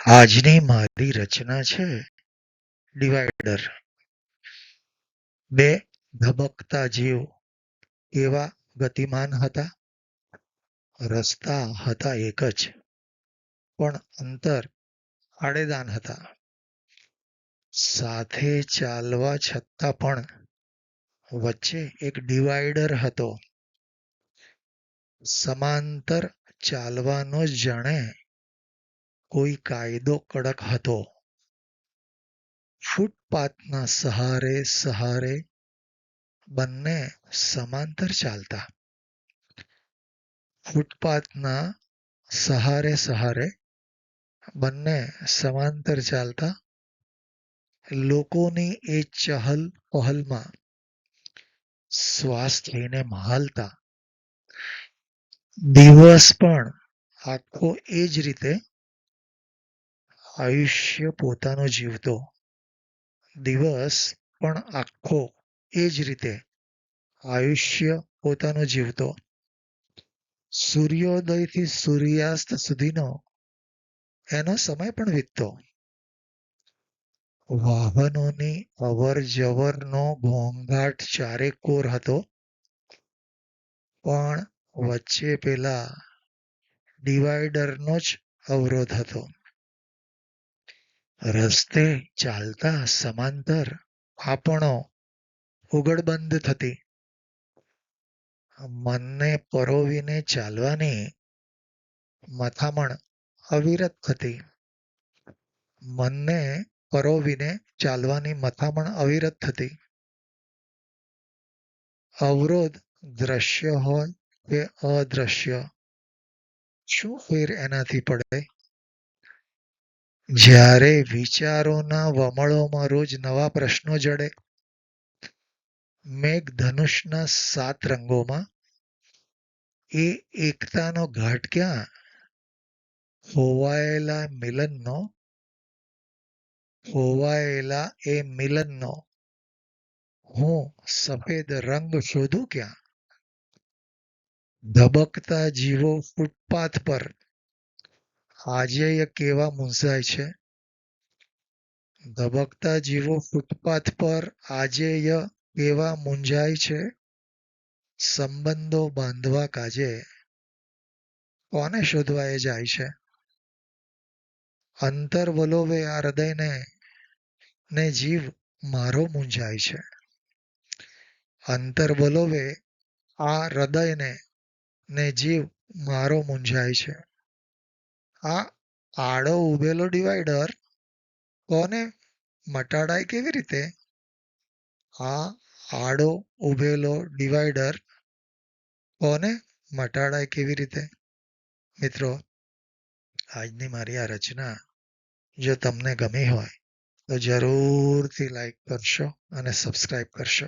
આજની મારી રચના છે ડિવાઈડર. બે ધબકતા જીવ કેવા ગતિમાન હતા. રસ્તા હતા એક જ, પણ અંતર આડેદાન હતા. સાથે ચાલવા છતાં પણ વચ્ચે એક ડિવાઈડર હતો. સમાંતર ચાલવાનો જ જાણે કોઈ કાયદો કડક હતો. ફૂટપાથના સહારે સહારે બંને સમાંતર ચાલતા. ફૂટપાથના સહારે સહારે બંને સમાંતર ચાલતા. લોકોની એ ચહલ પહલમાં શ્વાસ લઈને મહાલતા. દિવસ પણ આખો એ જ રીતે આયુષ્ય પોતાનું જીવતો. દિવસ પણ આખો એ જ રીતે આયુષ્ય પોતાનું જીવતો. સૂર્યોદયથી સૂર્યાસ્ત સુધીનો એનો સમય પણ વીતતો. વાહનોની અવર જવરનો ઘોંઘાટ ચારેકોર હતો, પણ વચ્ચે પેલા ડિવાઈડરનો જ અવરોધ હતો. રસ્તે ચાલતા સમાંતર આપણો ઉઘડબંધ થતી. મનને પરોવીને ચાલવાની મથામણ અવિરત થતી. મનને પરોવીને ચાલવાની મથામણ અવિરત થતી. અવરોધ દ્રશ્ય હોય કે અદ્રશ્ય, શું ફેર એનાથી પડે? જ્યારે વિચારોના વમળોમાં રોજ નવા પ્રશ્નો જડે. મેઘધનુષના 7 રંગોમાં એ એકતાનો ઘાટ ક્યાં? ખોવાયેલા એ મિલનનો હું સફેદ રંગ શોધું ક્યાં? ધબકતા જીવો ફૂટપાથ પર આજેય કેવા મૂંઝાય છે. ધબકતા જીવો ફૂટપાથ પર આજેય કેવા મૂંઝાય છે. સંબંધો બાંધવા કાજે કોને શોધવા એ જાય છે. અંતર વલોવે આ હૃદયને ને જીવ મારો મૂંઝાય છે. અંતર વલોવે આ હૃદયને ને જીવ મારો મૂંઝાય છે. આ આડો ઉભેલો ડિવાઈડર કોને મટાડાય કેવી રીતે? આ આડો ઉભેલો ડિવાઈડર કોને મટાડાય કેવી રીતે? મિત્રો, આજની મારી આ રચના જો તમને ગમી હોય તો જરૂરથી લાઈક કરશો અને સબસ્ક્રાઈબ કરશો.